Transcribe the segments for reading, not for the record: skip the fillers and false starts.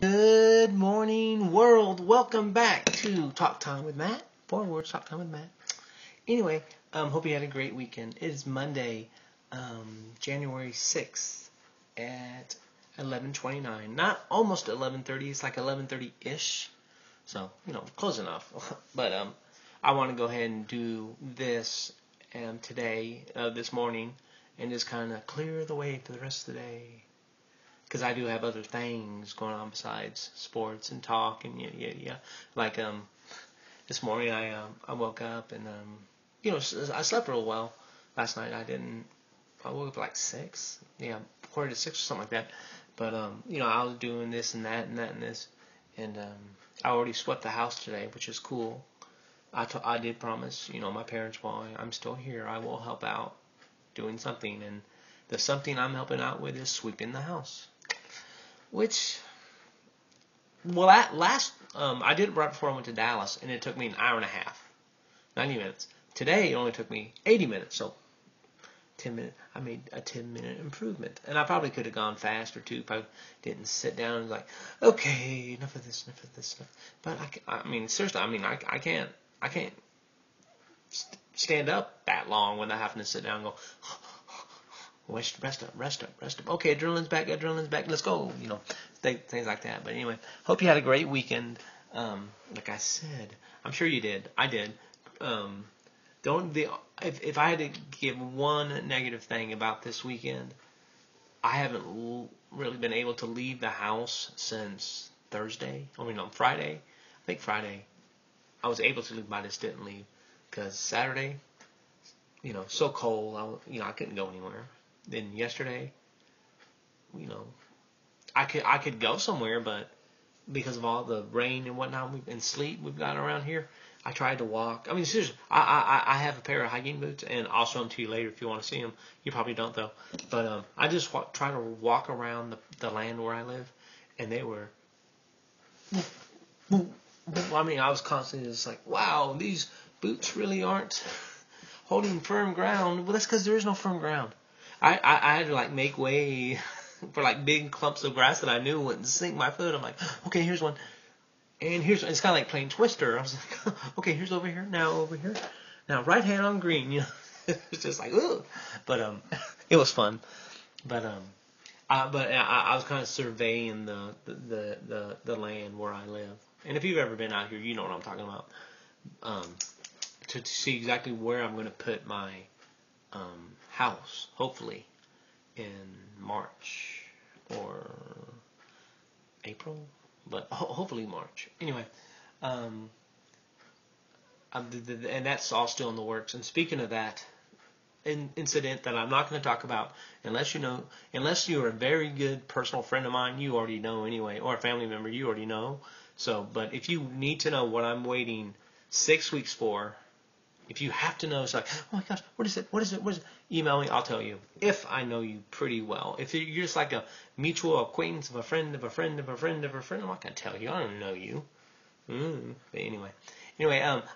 Good morning, world. Welcome back to Talk Time with Matt. Forward Talk Time with Matt. Anyway, hope you had a great weekend. It is Monday, January 6th at 11:29. Not almost 11:30. It's like 11:30-ish. So, close enough. But I want to go ahead and do this today, this morning, and just kind of clear the way for the rest of the day. Because I do have other things going on besides sports and talk and yeah. Like this morning I woke up and I slept real well last night. I woke up like 6, quarter to 6 or something like that. But I was doing this and that and that and this, and I already swept the house today, which is cool. I did promise my parents while I'm still here I will help out doing something, and the something I'm helping out with is sweeping the house. Which, well, I did it right before I went to Dallas, and it took me an hour and a half, 90 minutes. Today, it only took me 80 minutes, so 10 minutes. I made a 10-minute improvement, and I probably could have gone faster too if I didn't sit down and like, okay, enough of this. But seriously, I can't stand up that long without having to sit down and go. Rest up. Okay, adrenaline's back. Let's go. Things like that. But anyway, hope you had a great weekend. Like I said, I'm sure you did. I did. If I had to give one negative thing about this weekend, I haven't really been able to leave the house since Thursday. On Friday. I think Friday I was able to leave, but I just didn't leave because Saturday, so cold. I couldn't go anywhere. Then yesterday, I could go somewhere, but because of all the rain and whatnot and sleet we've got around here, I tried to walk. Seriously, I have a pair of hiking boots, and I'll show them to you later if you want to see them. You probably don't though. But I just try to walk around the land where I live, and they were. I was constantly just like, wow, these boots really aren't holding firm ground. Well, that's because there is no firm ground. I had to make way for big clumps of grass that I knew wouldn't sink my foot. I'm like, okay, here's one. And it's kind of like playing Twister. I was like, okay, here's over here, now over here. Now right hand on green, It's just like, ugh. But it was fun. But I was kind of surveying the land where I live. And if you've ever been out here, you know what I'm talking about. To see exactly where I'm going to put my house, hopefully in March or April, but hopefully March. Anyway, and that's all still in the works. And speaking of that incident that I'm not going to talk about, unless you're a very good personal friend of mine, you already know anyway, or a family member, you already know. So, but if you need to know what I'm waiting 6 weeks for, if you have to know, it's like, oh my gosh, what is it? Email me, I'll tell you. If I know you pretty well. If you're just like a mutual acquaintance of a friend of a friend of a friend of a friend, I'm not going to tell you. I don't know you. But anyway,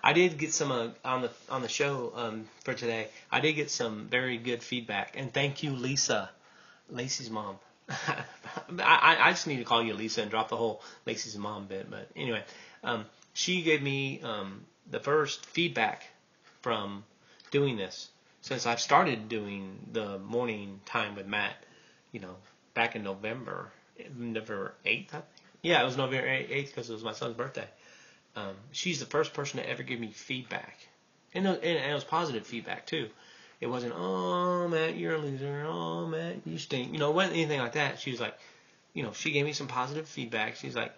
I did get some on the show for today. I did get some very good feedback, and thank you, Lisa, Lacey's mom. I just need to call you Lisa and drop the whole Lacey's mom bit. But anyway, she gave me the first feedback from doing this since I've started doing the morning time with Matt, back in November 8th, I think. Yeah, it was November 8th because it was my son's birthday. She's the first person to ever give me feedback. And it was positive feedback, too. It wasn't, oh, Matt, you're a loser. Oh, Matt, you stink. It wasn't anything like that. She was like, she gave me some positive feedback. She's like,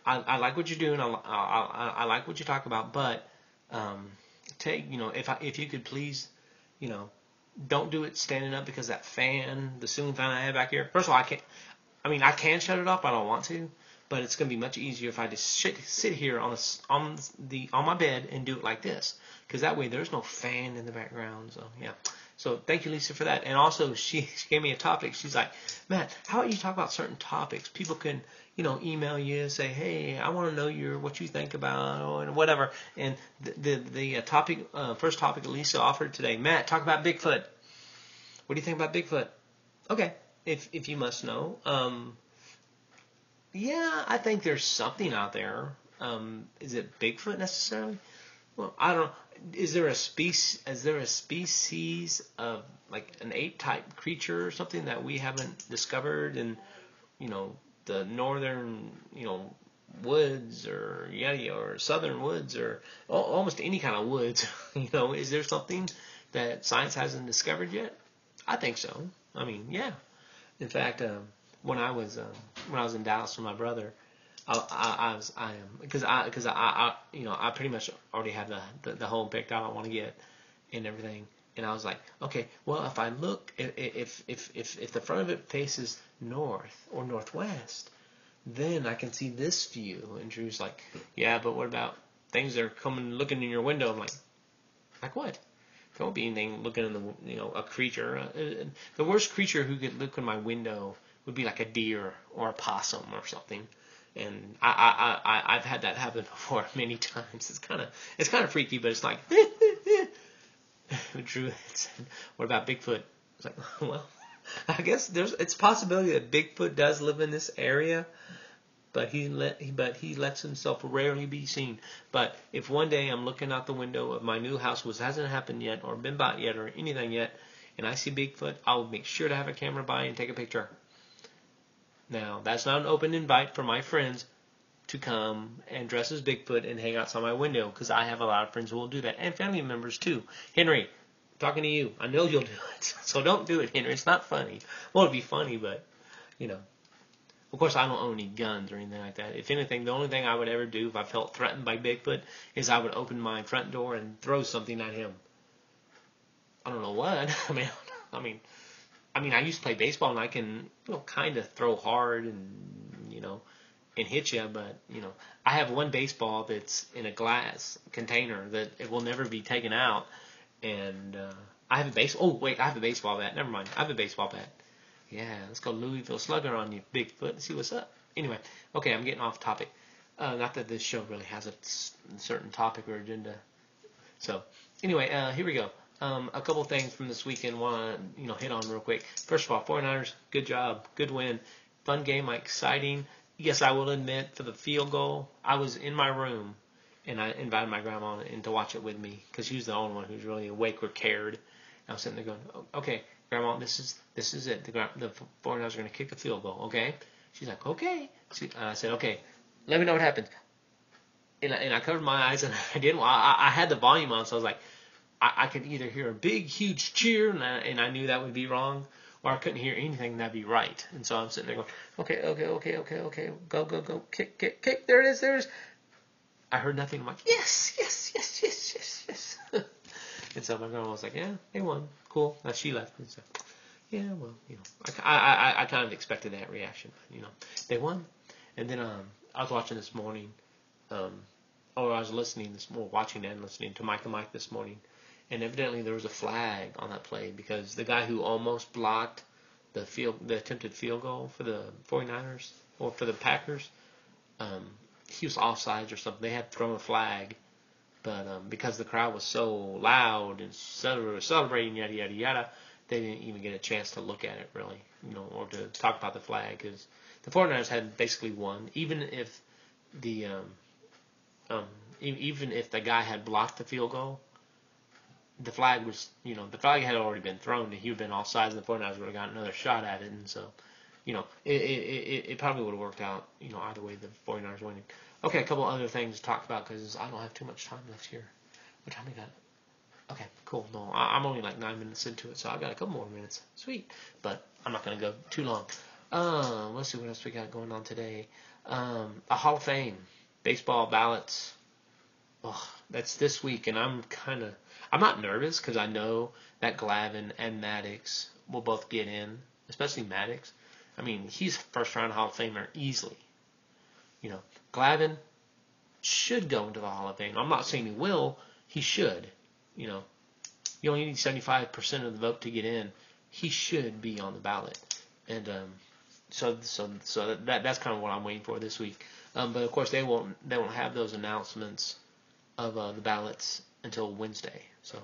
I like what you're doing. I like what you talk about, but if you could please, don't do it standing up because that fan, the ceiling fan I have back here. First of all, I can shut it off, but I don't want to. But it's going to be much easier if I just sit here on my bed and do it like this, because that way there's no fan in the background. So yeah. So thank you, Lisa, for that. And also she gave me a topic. She's like, Matt, how about you talk about certain topics? People can email you and say, hey, I want to know what you think about or whatever. And the topic, first topic Lisa offered today, Matt, talk about Bigfoot. What do you think about Bigfoot? Okay, if you must know, Yeah, I think there's something out there. Is it Bigfoot necessarily? Well, I don't. Is there a species? Is there a species of like an ape-type creature or something that we haven't discovered in, you know, the northern, woods or yeti or southern woods or almost any kind of woods? Is there something that science hasn't discovered yet? I think so. I mean, yeah. In fact, when I was in Dallas with my brother, I pretty much already had the home picked out I want to get and everything, and I was like, okay, well, if I look, if the front of it faces north or northwest, then I can see this view. And Drew's like, yeah, but what about things that are coming looking in your window? I'm like what? There won't be anything looking in a creature. The worst creature who could look in my window would be like a deer or a possum or something. And I've had that happen before many times. It's kind of freaky, but it's like Drew said, what about Bigfoot? It's like, well, I guess it's a possibility that Bigfoot does live in this area, but he lets himself rarely be seen. But if one day I'm looking out the window of my new house, which hasn't happened yet or been bought yet or anything yet, and I see Bigfoot, I'll make sure to have a camera by and take a picture. Now, that's not an open invite for my friends to come and dress as Bigfoot and hang outside my window, because I have a lot of friends who will do that, and family members too. Henry, I'm talking to you. I know you'll do it, so don't do it, Henry. It's not funny. Well, it'd be funny, but, Of course, I don't own any guns or anything like that. If anything, the only thing I would ever do if I felt threatened by Bigfoot is I would open my front door and throw something at him. I don't know what. I used to play baseball and I can, kind of throw hard and hit you, but I have one baseball that's in a glass container that it will never be taken out, and I have a I have a baseball bat. Never mind, I have a baseball bat. Yeah, let's go Louisville Slugger on you, Bigfoot, and see what's up. Anyway, okay, I'm getting off topic. Not that this show really has a certain topic or agenda. So, anyway, here we go. A couple things from this weekend want to hit on real quick. First of all, 49ers, good job, good win, fun game, exciting. Yes, I will admit, for the field goal, I was in my room and I invited my grandma in to watch it with me because she was the only one who was really awake or cared. I was sitting there going, okay, Grandma, this is it. The 49ers are going to kick a field goal, okay? She's like, okay. I said, okay, let me know what happens. And I covered my eyes and I didn't. I had the volume on, so I was like, I could either hear a big, huge cheer, and I knew that would be wrong, or I couldn't hear anything that'd be right. And so I'm sitting there going, okay, go, kick, there it is. I heard nothing. I'm like, yes. And so my grandma was like, yeah, they won, cool. Now she left, and so yeah, well, I kind of expected that reaction, but they won. And then I was watching this morning, or I was watching and listening to Mike and Mike this morning. And evidently there was a flag on that play because the guy who almost blocked the attempted field goal for the 49ers or for the Packers, he was offsides or something. They had thrown a flag, but because the crowd was so loud and celebrating yada yada yada, they didn't even get a chance to look at it really, or to talk about the flag because the 49ers had basically won, even if the guy had blocked the field goal. The flag had already been thrown, and he would have been offsides, and the 49ers would have gotten another shot at it, and so, it probably would have worked out, either way, the 49ers winning. Okay, a couple other things to talk about, because I don't have too much time left here. What time we got? Okay, cool. No, I'm only like 9 minutes into it, so I've got a couple more minutes. Sweet. But I'm not going to go too long. Let's see what else we got going on today. A Hall of Fame. Baseball ballots. Oh, that's this week, and I'm not nervous because I know that Glavine and Maddox will both get in, especially Maddox. I mean, he's first-round Hall of Famer easily. Glavine should go into the Hall of Fame. I'm not saying he will. He should. You only need 75% of the vote to get in. He should be on the ballot, and so that's kind of what I'm waiting for this week. But of course, they won't have those announcements of the ballots until Wednesday. So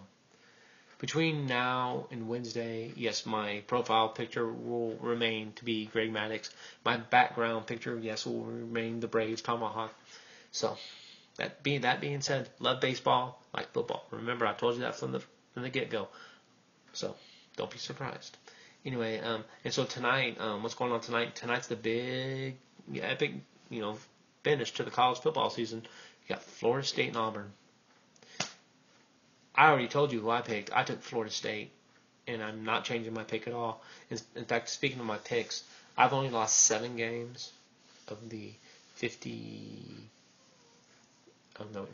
between now and Wednesday, yes, my profile picture will remain to be Greg Maddux. My background picture, yes, will remain the Braves tomahawk. So that being said, love baseball, like football. Remember, I told you that from the get-go. So don't be surprised. Anyway, and so tonight, what's going on tonight? Tonight's the big, epic, finish to the college football season. You got Florida State and Auburn. I already told you who I picked. I took Florida State, and I'm not changing my pick at all. In fact, speaking of my picks, I've only lost 7 games of the 50. Oh, no,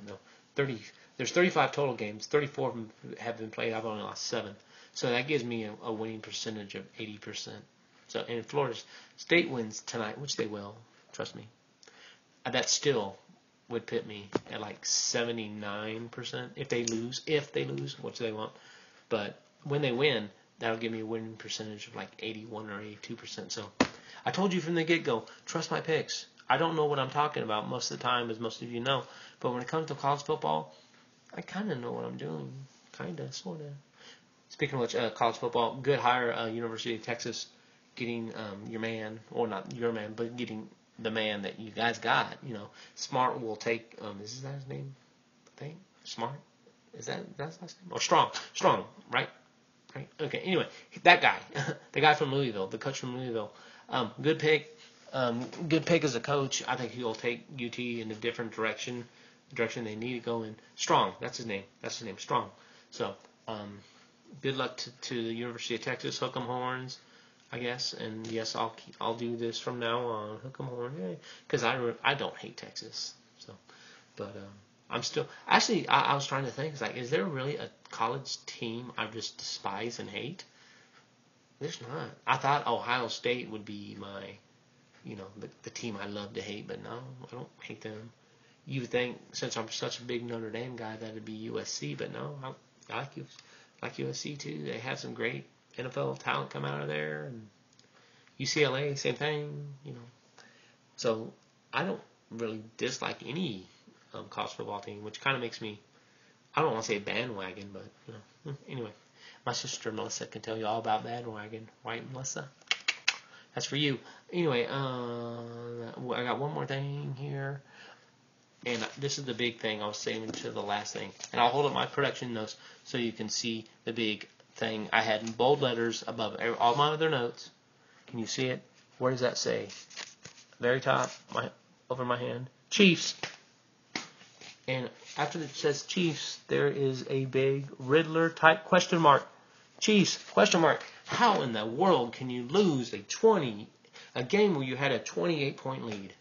30. There's 35 total games. 34 of them have been played. I've only lost 7. So that gives me a winning percentage of 80%. So, and if Florida State wins tonight, which they will, trust me, that still would put me at like 79% if they lose, which they won't. But when they win, that'll give me a winning percentage of like 81 or 82%. So I told you from the get-go, trust my picks. I don't know what I'm talking about most of the time, as most of you know. But when it comes to college football, I kind of know what I'm doing. Kind of, sort of. Speaking of which, college football, good hire, University of Texas, getting your man, or not your man, but getting the man that you guys got. Smart will take, is that his name? I think Smart. Is that's his last name? Or Strong, right? Right. Okay. Anyway, that guy, the guy from Louisville, the coach from Louisville, good pick. Good pick as a coach. I think he'll take UT in a different direction they need to go in. Strong, that's his name. Strong. So, good luck to the University of Texas. Hook 'em horns, I guess. And yes, I'll do this from now on. Hook 'em horns, because I don't hate Texas. So, but I'm still actually I was trying to think, is there really a college team I just despise and hate? There's not. I thought Ohio State would be my, the team I love to hate, but no, I don't hate them. You would think, since I'm such a big Notre Dame guy, that it'd be USC, but no, I like USC too. They have some great NFL talent come out of there, and UCLA, same thing, So I don't really dislike any college football team, which kind of makes me, I don't want to say bandwagon, but anyway, my sister Melissa can tell you all about bandwagon, right, Melissa? That's for you. Anyway, I got one more thing here. And this is the big thing I was saving to the last thing. And I'll hold up my production notes so you can see the big thing I had in bold letters above all my other notes. Can you see it? Where does that say? Very top, over my hand. Chiefs. And after it says Chiefs, there is a big Riddler type question mark. Chiefs, question mark. How in the world can you lose a game where you had a 28-point lead?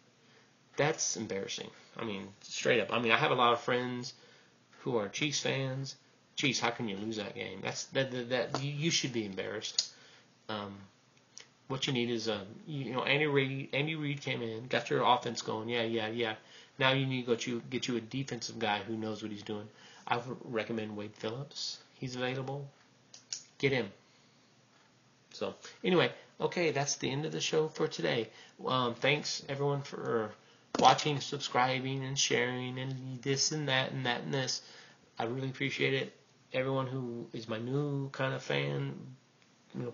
That's embarrassing. I mean, straight up. I mean, I have a lot of friends who are Chiefs fans. Chiefs, how can you lose that game? That you should be embarrassed. What you need is Andy Reid came in, got your offense going. Yeah. Now you need to get you a defensive guy who knows what he's doing. I would recommend Wade Phillips. He's available. Get him. So anyway, okay, that's the end of the show for today. Thanks everyone for watching, subscribing, and sharing, and this and that and that and this. I really appreciate it. Everyone who is my new kind of fan,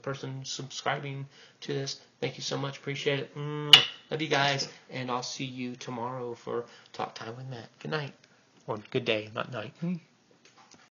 person subscribing to this, thank you so much. Appreciate it. Love you guys, and I'll see you tomorrow for Talk Time with Matt. Good night, or good day, not night.